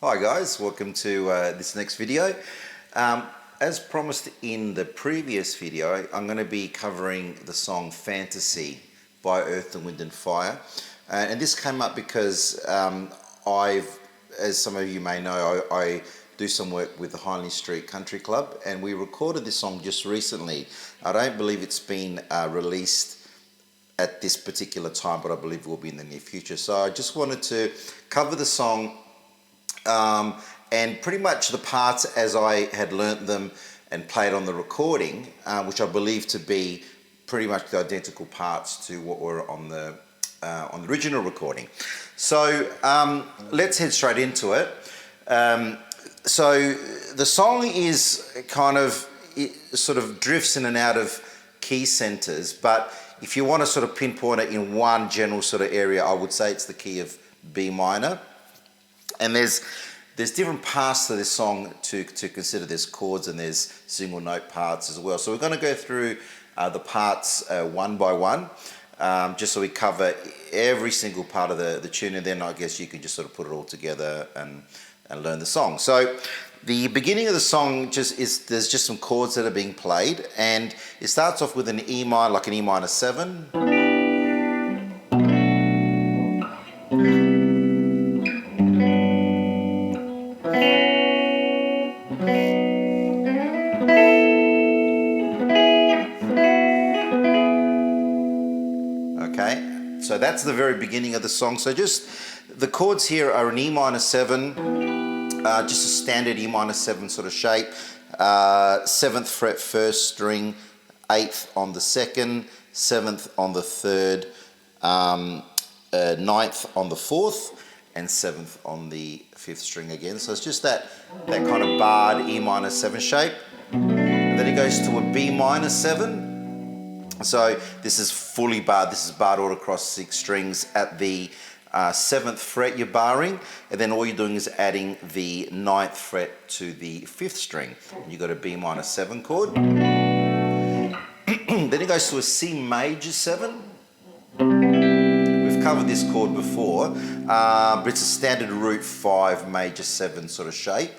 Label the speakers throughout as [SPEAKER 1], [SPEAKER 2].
[SPEAKER 1] Hi guys, welcome to this next video. As promised in the previous video, I'm going to be covering the song Fantasy by Earth, Wind and Fire. And this came up because as some of you may know, I do some work with the Hindley Street Country Club, and we recorded this song just recently. I don't believe it's been released at this particular time, but I believe it will be in the near future. So I just wanted to cover the song and pretty much the parts as I had learnt them and played on the recording, which I believe to be pretty much the identical parts to what were on the original recording. So let's head straight into it. So the song is it sort of drifts in and out of key centers, but if you want to sort of pinpoint it in one general sort of area, I would say it's the key of B minor. And there's different parts to this song to consider. There's chords and there's single note parts as well. So we're going to go through the parts one by one, just so we cover every single part of the tune, and then I guess you can just sort of put it all together and learn the song. So the beginning of the song there's just some chords that are being played, and it starts off with an E minor, like an E minor 7. Okay, so that's the very beginning of the song. So just the chords here are an E minor 7, just a standard E minor 7 sort of shape, 7th fret 1st string, 8th on the 2nd, 7th on the 3rd, 9th on the 4th, and 7th on the 5th string again. So it's just that kind of barred E minor 7 shape. And then it goes to a B minor 7. So this is fully barred. This is barred all across 6 strings. At the 7th fret you're barring, and then all you're doing is adding the 9th fret to the 5th string. You've got a B minor 7 chord. Then it goes to a C major 7. We've covered this chord before, but it's a standard root 5 major 7 sort of shape.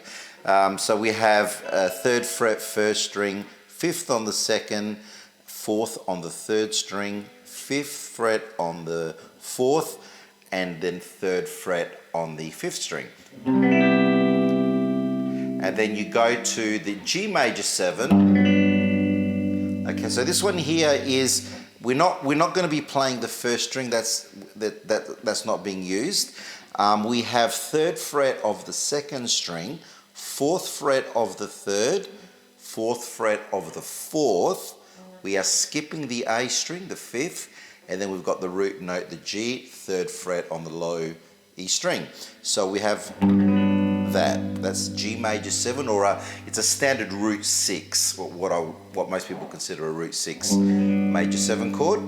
[SPEAKER 1] So we have 3rd fret 1st string, 5th on the 2nd, 4th on the 3rd string, 5th fret on the 4th, and then 3rd fret on the 5th string. And then you go to the G major 7. Okay, so this one here is, we're not going to be playing the 1st string, that's not being used. We have 3rd fret of the 2nd string, 4th fret of the 3rd, 4th fret of the 4th. We are skipping the A string, the 5th, and then we've got the root note, the G, 3rd fret on the low E string. So we have that's G major 7, or it's a standard root 6, what most people consider a root 6 major 7 chord.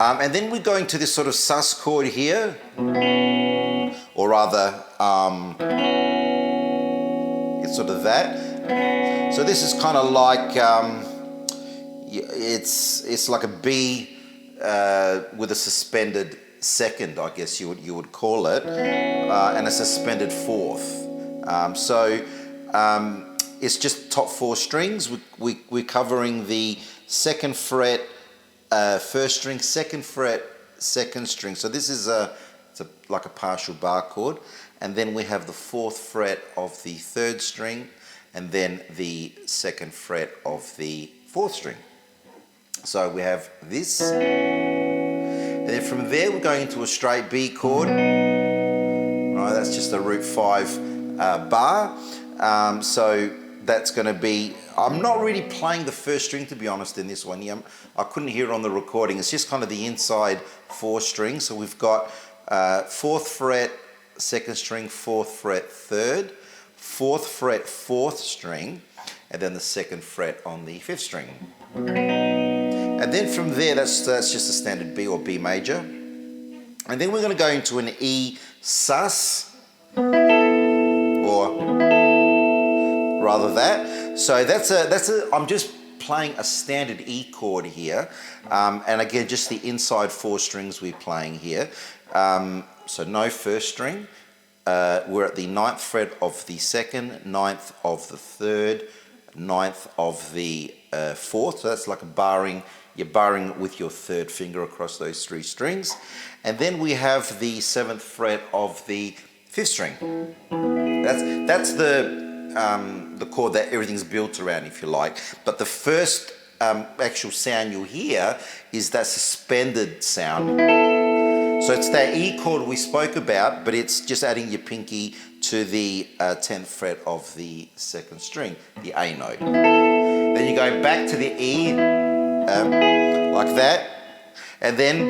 [SPEAKER 1] And then we're going to this sort of sus chord here, or rather, it's sort of that. So this is kind of like, it's like a B with a suspended 2nd, I guess you would call it, and a suspended 4th. It's just top 4 strings. We're covering the 2nd fret 1st string, 2nd fret 2nd string. So this is like a partial bar chord, and then we have the 4th fret of the 3rd string, and then the 2nd fret of the 4th string. So we have this, and then from there we're going into a straight B chord. Right, that's just a root 5 bar. So that's going to be, I'm not really playing the 1st string, to be honest, in this one. I couldn't hear it on the recording. It's just kind of the inside 4 strings. So we've got 4th fret 2nd string, 4th fret 3rd, 4th fret 4th string, and then the 2nd fret on the 5th string. And then from there, that's just a standard B or B major. And then we're going to go into an E sus, or rather that. So I'm just playing a standard E chord here. And again, just the inside 4 strings we're playing here. So no 1st string. we're at the 9th fret of the 2nd, 9th of the 3rd, 9th of the 4th. So that's like a barring. You're barring with your 3rd finger across those 3 strings. And then we have the 7th fret of the 5th string. That's the chord that everything's built around, if you like. But the first actual sound you'll hear is that suspended sound. So it's that E chord we spoke about, but it's just adding your pinky to the 10th fret of the 2nd string, the A note. Then you go back to the E, like that, and then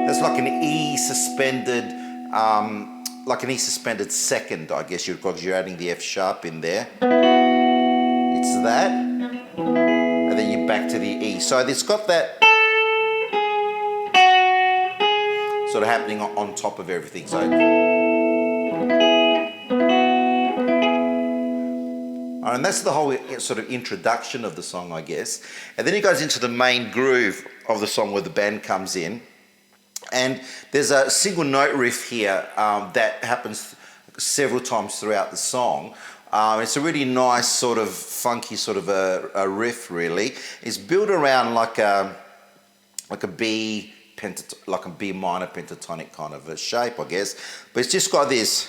[SPEAKER 1] that's like an E suspended, second, I guess, because you're adding the F sharp in there. It's that, and then you're back to the E. So it's got that sort of happening on top of everything. So, and that's the whole sort of introduction of the song, I guess. And then it goes into the main groove of the song where the band comes in. And there's a single note riff here that happens several times throughout the song. It's a really nice sort of funky sort of a riff, really. It's built around like a B minor pentatonic kind of a shape, I guess. But it's just got this.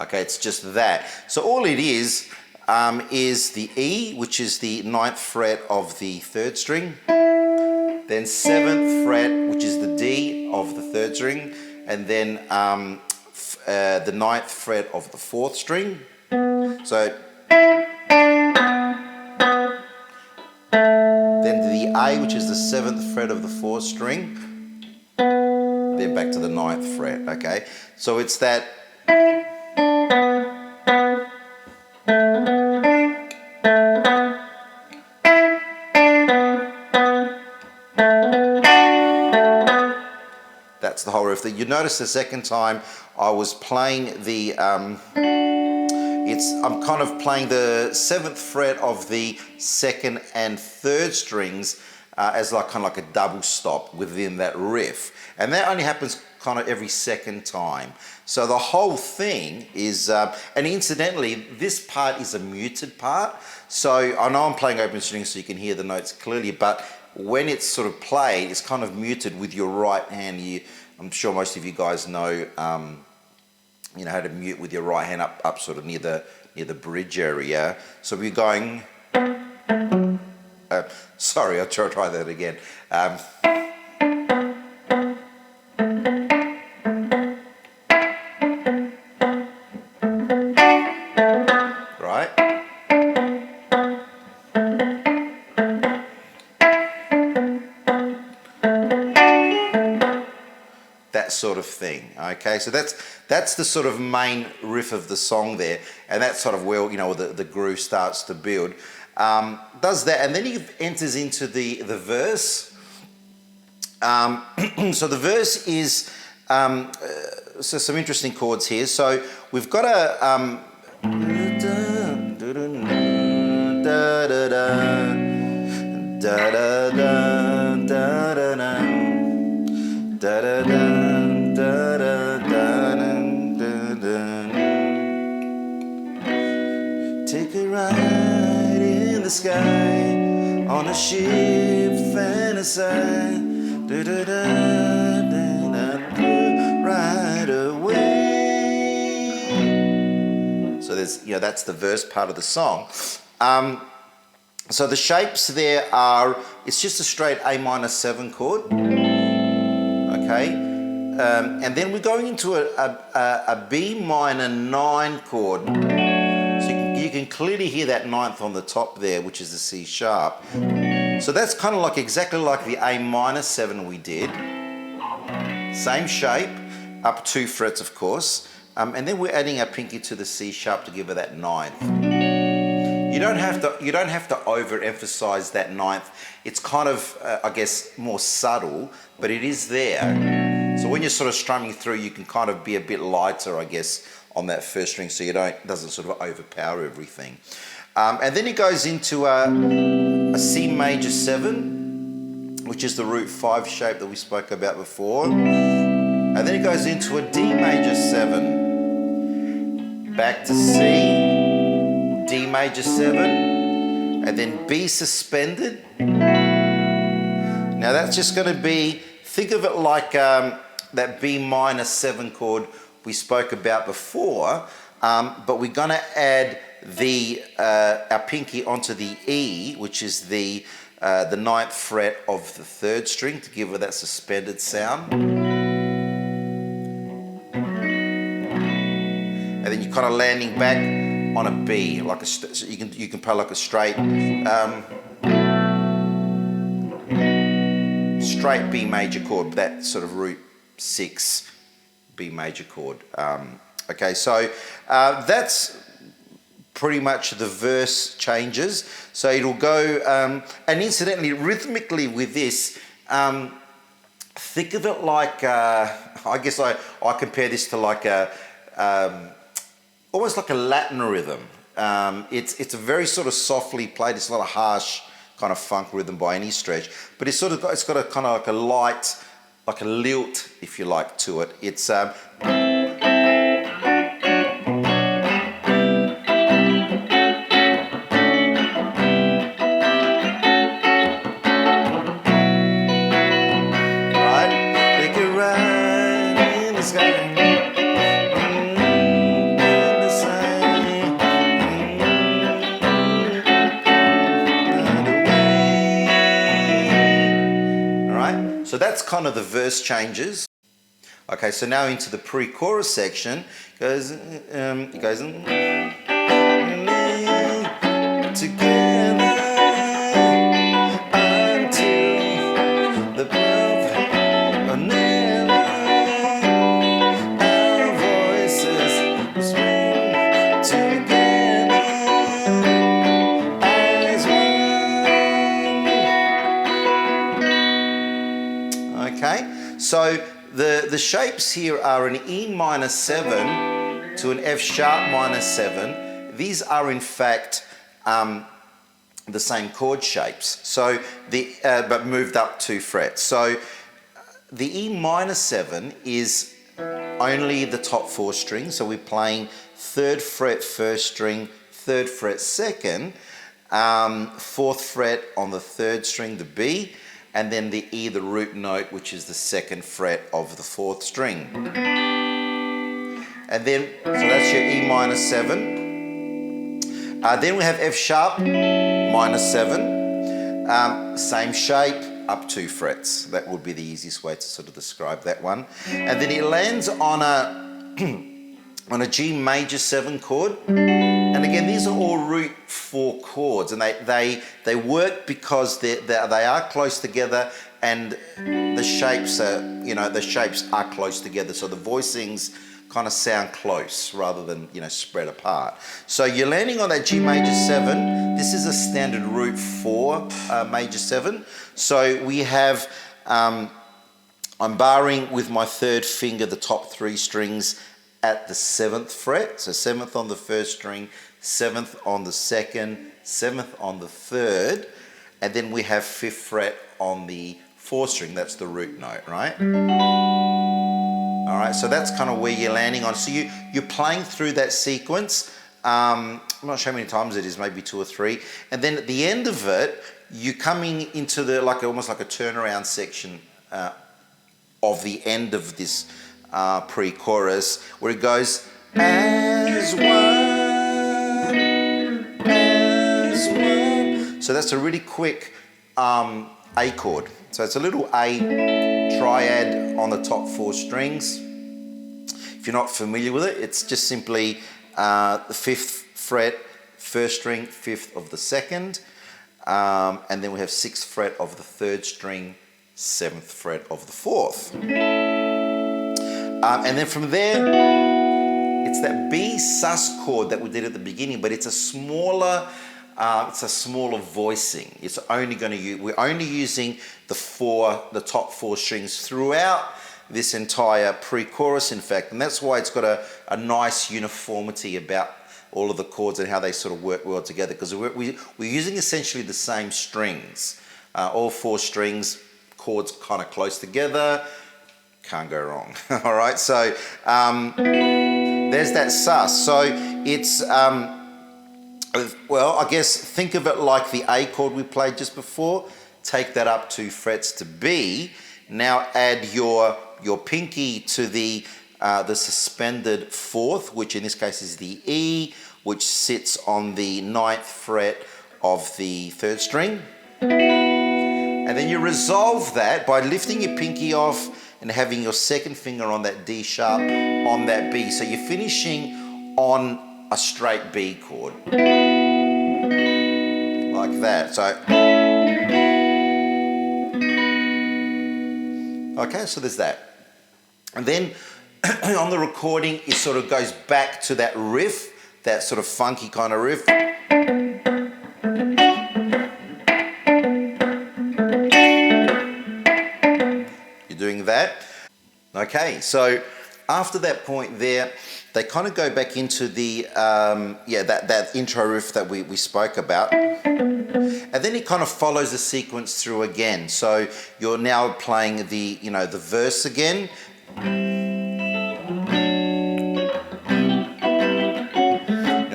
[SPEAKER 1] Okay, it's just that. So all it is the E, which is the 9th fret of the 3rd string, then 7th fret, which is the D of the 3rd string, and then the 9th fret of the 4th string. So then the A, which is the 7th fret of the 4th string, then back to the 9th fret, okay? So it's that. That's the whole riff. You notice the second time I was playing the, I'm kind of playing the 7th fret of the 2nd and 3rd strings as kind of like a double stop within that riff. And that only happens kind of every second time. So the whole thing is, and incidentally, this part is a muted part. So I know I'm playing open strings so you can hear the notes clearly, but when it's sort of played, it's kind of muted with your right hand. I'm sure most of you guys know, how to mute with your right hand up sort of near the bridge area. So we're going. Sorry, I'll try that again. Right. That sort of thing. Okay, so that's the sort of main riff of the song there, and that's sort of where the groove starts to build. Does that, and then he enters into the verse. So the verse is so some interesting chords here. So we've got a take a ride in the sky on a ship fantasy, right away. So there's, that's the verse part of the song. So the shapes there are, it's just a straight A minor 7 chord. Okay, and then we're going into a B minor 9 chord. So you can clearly hear that 9th on the top there, which is the C sharp. So that's kind of exactly like the A minor 7 we did. Same shape, up 2 frets of course. And then we're adding our pinky to the C sharp to give her that 9th. You don't have to overemphasize that 9th. It's kind of, I guess, more subtle, but it is there. So when you're sort of strumming through, you can kind of be a bit lighter, I guess, on that first string, so doesn't sort of overpower everything. And then it goes into a C major 7, which is the root 5 shape that we spoke about before. And then it goes into a D major 7, back to C, D major 7, and then B suspended. Now that's just going to be, think of it like that B minor 7 chord we spoke about before, but we're going to add our pinky onto the E, which is the 9th fret of the 3rd string, to give her that suspended sound. And then you're kind of landing back on a B, like so you can play like a straight B major chord, that sort of root 6 B major chord. Okay, so that's pretty much the verse changes. So it'll go, and incidentally, rhythmically with this, think of it like, I guess I compare this to like almost like a Latin rhythm. It's a very sort of softly played, it's not a harsh kind of funk rhythm by any stretch, but it's got a kind of like a light, like a lilt, if you like, to it. It's so that's kind of the verse changes. Okay, so now into the pre-chorus section. It goes together until the birth of never, our voices swing together as one. Okay, so the shapes here are an E minor 7 to an F sharp minor 7. These are in fact the same chord shapes, so but moved up 2 frets. So the E minor 7 is only the top 4 strings, so we're playing 3rd fret 1st string, 3rd fret 2nd, 4th fret on the 3rd string, the B, and then the E, the root note, which is the 2nd fret of the 4th string. And then, so that's your E minor 7. Then we have F sharp minor 7. Same shape, up 2 frets. That would be the easiest way to sort of describe that one. And then it lands on a on a G major 7 chord. And again, these are all root 4 chords, and they work because they are close together, and the shapes are, the shapes are close together, so the voicings kind of sound close rather than, spread apart. So you're landing on that G major 7. This is a standard root 4 major 7. So we have, I'm barring with my 3rd finger the top 3 strings at the 7th fret, so 7th on the 1st string, 7th on the 2nd, 7th on the 3rd, and then we have 5th fret on the 4th string. That's the root note, right? All right, so that's kind of where you're landing on. So you're playing through that sequence. I'm not sure how many times it is, maybe 2 or 3, and then at the end of it, you're coming into the almost like a turnaround section of the end of this pre-chorus, where it goes as one. So that's a really quick A chord. So it's a little A triad on the top 4 strings. If you're not familiar with it, it's just simply the 5th fret, 1st string, 5th of the 2nd, and then we have 6th fret of the 3rd string, 7th fret of the 4th. And then from there, it's that B sus chord that we did at the beginning, but it's a smaller voicing. It's only going to use, we're only using the top 4 strings throughout this entire pre-chorus, in fact, and that's why it's got a a nice uniformity about all of the chords and how they sort of work well together, because we're using essentially the same strings. All 4 strings, chords kind of close together, can't go wrong. All right, so there's that sus. So it's, well, I guess think of it like the A chord we played just before. Take that up 2 frets to B. Now add your pinky to the suspended 4th, which in this case is the E, which sits on the 9th fret of the 3rd string. And then you resolve that by lifting your pinky off and having your 2nd finger on that D sharp on that B. So you're finishing on a straight B chord. Like that. So, okay, so there's that. And then on the recording, it sort of goes back to that riff, that sort of funky kind of riff. You're doing that. Okay, so after that point there, they kind of go back into the, that intro riff that we spoke about. And then it kind of follows the sequence through again. So you're now playing the, the verse again.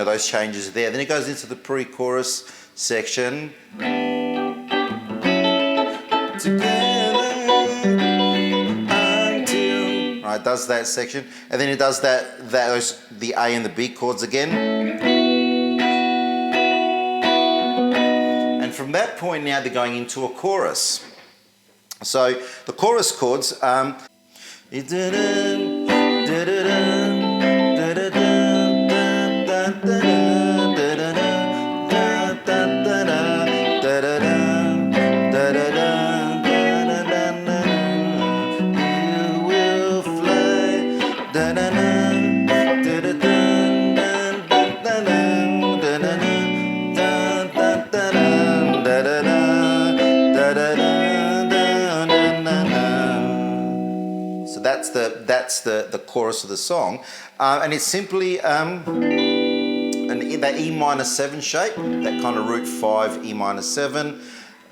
[SPEAKER 1] Those changes there. Then it goes into the pre-chorus section. Together until, right, does that section, and then it does the A and the B chords again. And from that point now they're going into a chorus. So the chorus chords, that's the chorus of the song, and it's simply that E minor 7 shape, that kind of root 5 E minor 7,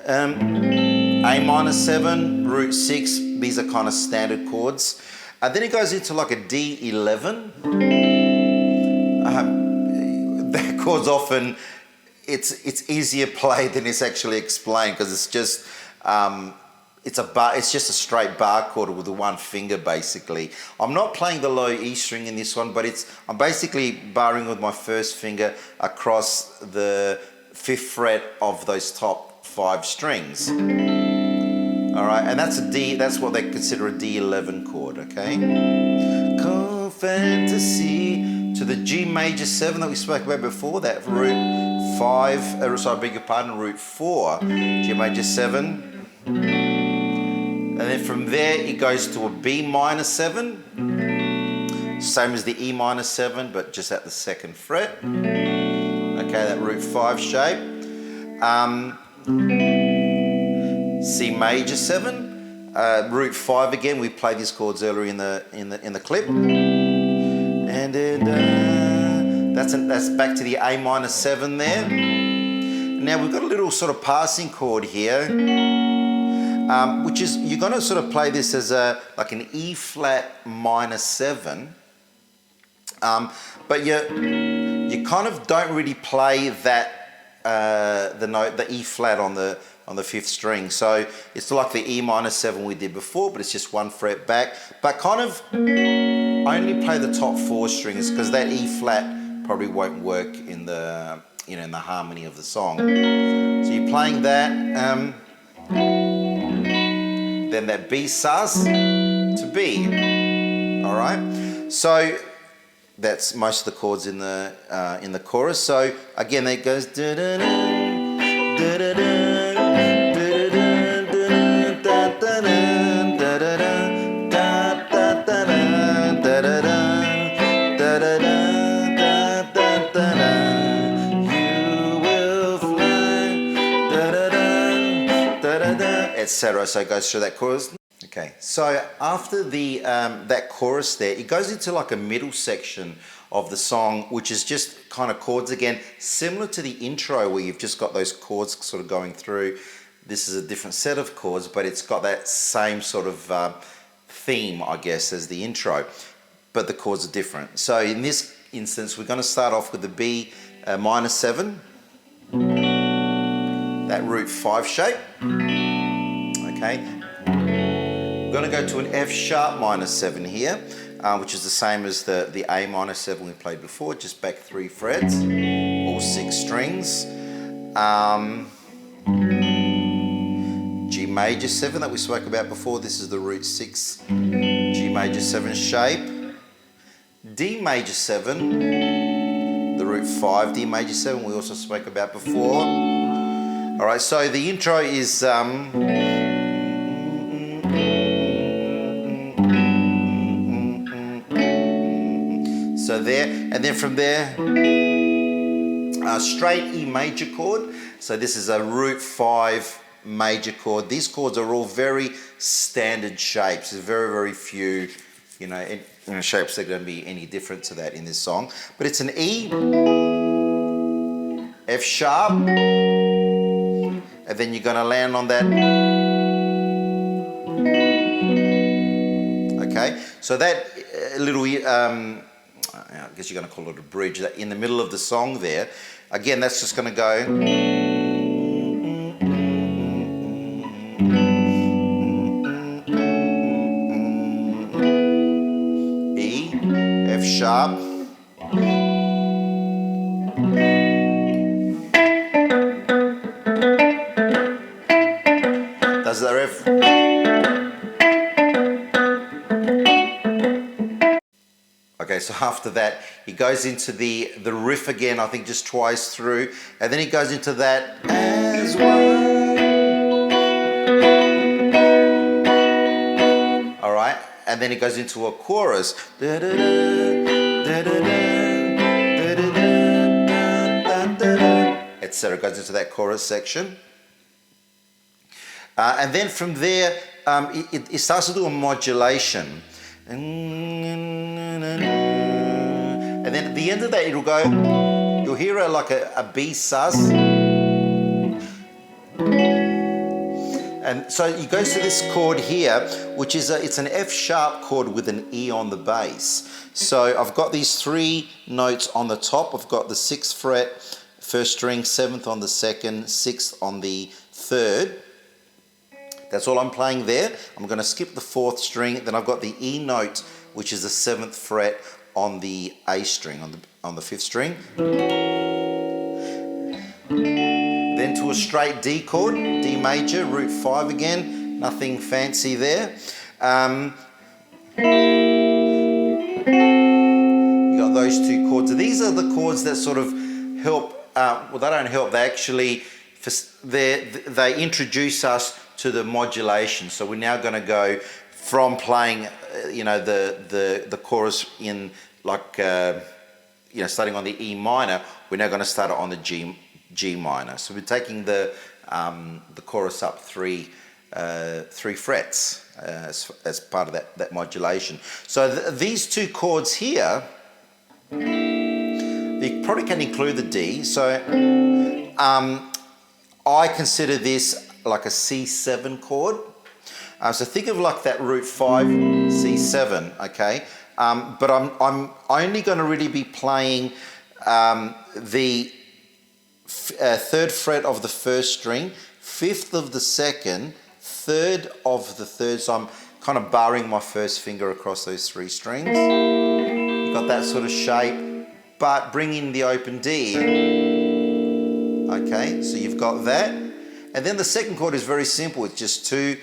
[SPEAKER 1] A minor 7, root 6. These are kind of standard chords. Then it goes into like a D11. That chord's often it's easier played than it's actually explained, because it's just it's just a straight bar chord with the 1 finger basically. I'm not playing the low E string in this one, but I'm basically barring with my 1st finger across the 5th fret of those top 5 strings. All right, and that's what they consider a D11 chord, okay? Call fantasy to the G major 7 that we spoke about before, that root 5, sorry, I beg your pardon, root 4, G major 7. And then from there it goes to a B minor 7, same as the E minor 7, but just at the 2nd fret. Okay, that root 5 shape. C major 7, root 5 again. We played these chords earlier in the clip. And then that's back to the A minor 7 there. Now we've got a little sort of passing chord here. Which is, you're going to sort of play this as like an E flat minor 7, but you kind of don't really play that the E flat on the 5th string. So it's like the E minor 7 we did before, but it's just 1 fret back. But kind of only play the top 4 strings, because that E flat probably won't work in the in the harmony of the song. So you're playing that. Then that B sus to B. All right. So that's most of the chords in the chorus. So again, it goes. Etc. So it goes through that chorus. Okay, Okay, so after the that chorus there, it goes into like a middle section of the song, which is just kind of chords again, similar to the intro where you've just got those chords sort of going through. This is a different set of chords, but it's got that same sort of theme, I guess, as the intro, but the chords are different. So in this instance, we're going to start off with the B minor 7, that root 5 shape. Okay, we're going to go to an F sharp minor 7 here, which is the same as the A minor 7 we played before, just back 3 frets, all 6 strings. G major 7 that we spoke about before, this is the root 6 G major 7 shape. D major 7, the root 5 D major 7 we also spoke about before. All right, so the intro is so there, and then from there, straight E major chord. So this is a root 5 major chord. These chords are all very standard shapes. There's very, very few, shapes that are going to be any different to that in this song. But it's an E, F sharp, and then you're going to land on that. Okay, so that little, I guess you're going to call it a bridge, that in the middle of the song there, again, that's just going to go. E, F sharp. Does that F? Okay, so after that, he goes into the riff again, I think just twice through, and then he goes into that as one. All right, and then he goes into a chorus. Etc. Goes into that chorus section. And then from there, it starts to do a modulation. And then at the end of that, it'll go, you'll hear like a B sus. And so it goes to this chord here, which is it's an F sharp chord with an E on the bass. So I've got these 3 notes on the top. I've got the 6th fret, 1st string, 7th on the 2nd, 6th on the 3rd. That's all I'm playing there. I'm going to skip the 4th string. Then I've got the E note, which is the 7th fret on the A string, on the 5th string. Then to a straight D chord, D major, root 5 again. Nothing fancy there. You got those 2 chords. So these are the chords that sort of help. Well, they don't help. They actually they introduce us to the modulation. So we're now going to go from playing, the chorus in like, starting on the E minor. We're now going to start it on the G minor. So we're taking the chorus up 3 frets as part of that modulation. So these 2 chords here, you probably can include the D. So I consider this like a C7 chord. So think of like that root 5 C7, okay? But I'm only going to really be playing the 3rd fret of the 1st string, 5th of the 2nd, 3rd of the 3rd. So I'm kind of barring my 1st finger across those 3 strings. You've got that sort of shape, but bring in the open D. Okay, so you've got that. And then the 2nd chord is very simple. It's just 2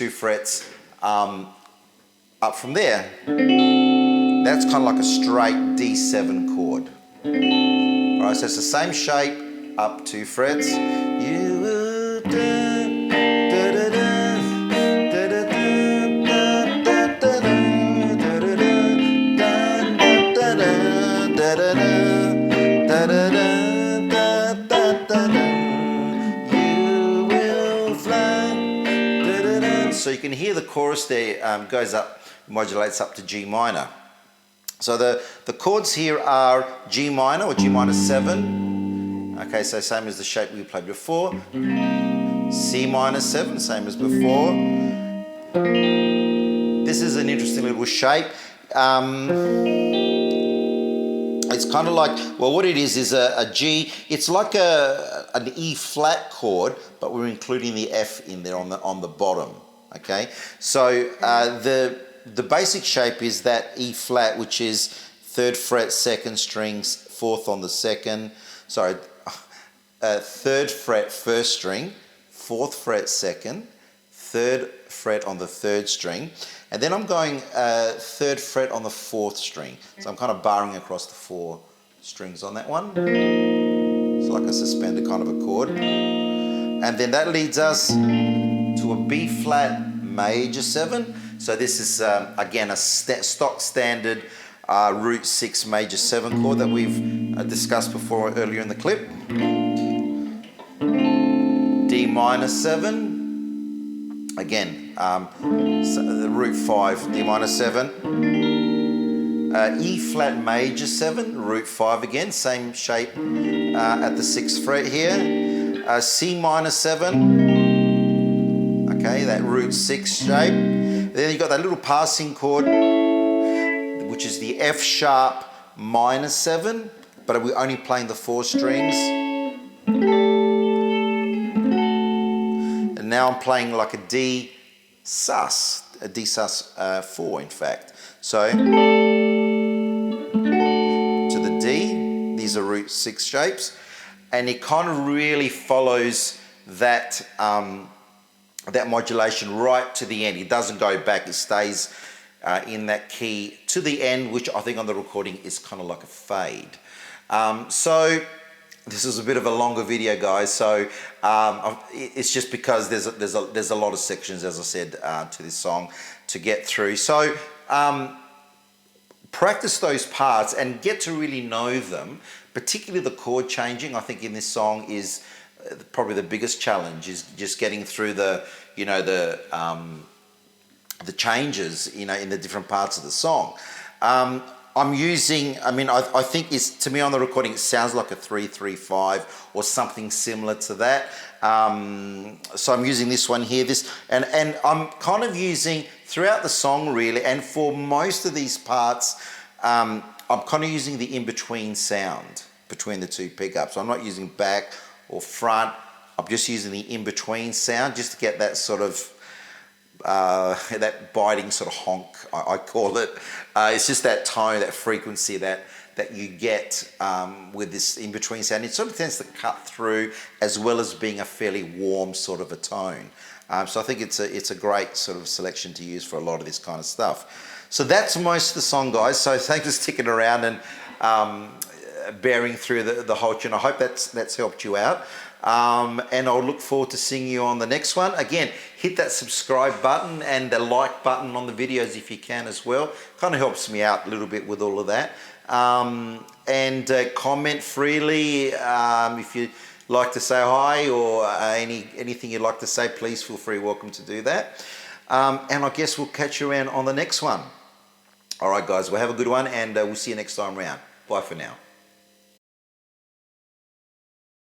[SPEAKER 1] frets up from there. That's kind of like a straight D7 chord. All right, so it's the same shape, up 2 frets. You will fly. So you you can hear the chorus there goes up, modulates up to G minor. So the chords here are G minor or G minor 7. Okay, so same as the shape we played before. C minor 7, same as before. This is an interesting little shape. It's kind of like, well, what it is a G. It's like an E flat chord, but we're including the F in there on the bottom. Okay, so the basic shape is that E flat, which is 3rd fret, 2nd strings, 4th on the 2nd. Sorry, 3rd fret, 1st string, 4th fret, 2nd, 3rd fret on the 3rd string, and then I'm going 3rd fret on the 4th string. So I'm kind of barring across the 4 strings on that one. It's like a suspended kind of a chord. And then that leads us to a B flat major 7. So this is again a stock standard root 6 major 7 chord that we've discussed before earlier in the clip. D minor 7. Again, so the root 5, D minor 7. E flat major 7, root 5 again, same shape at the 6th fret here. C minor 7, okay, that root 6 shape. Then you've got that little passing chord, which is the F sharp minor 7, but we're only playing the 4 strings. And now I'm playing like a D sus 4 in fact. So to the D, these are root 6 shapes, and it kind of really follows that that modulation right to the end. It doesn't go back, it stays in that key to the end, which I think on the recording is kind of like a fade. So this is a bit of a longer video, guys, so it's just because there's a lot of sections, as I said, to this song to get through. So practice those parts and get to really know them, particularly the chord changing. I think in this song is probably the biggest challenge, is just getting through the changes, in the different parts of the song. I'm using, I think it's, to me on the recording, it sounds like a 3-3-5 or something similar to that. So I'm using this one here, and I'm kind of using throughout the song really, and for most of these parts, I'm kind of using the in-between sound between the 2 pickups. I'm not using back or front, I'm just using the in-between sound just to get that sort of that biting sort of honk, I call it. It's just that tone, that frequency that you get with this in-between sound. It sort of tends to cut through, as well as being a fairly warm sort of a tone. So I think it's a great sort of selection to use for a lot of this kind of stuff. So that's most of the song, guys. So thanks for sticking around and bearing through the whole tune. I hope that's helped you out. And I'll look forward to seeing you on the next one. Again, hit that subscribe button and the like button on the videos if you can as well. Kind of helps me out a little bit with all of that. And comment freely if you'd like to say hi, or anything you'd like to say, please feel free, welcome to do that. And I guess we'll catch you around on the next one. All right, guys, well, have a good one, and we'll see you next time round. Bye for now.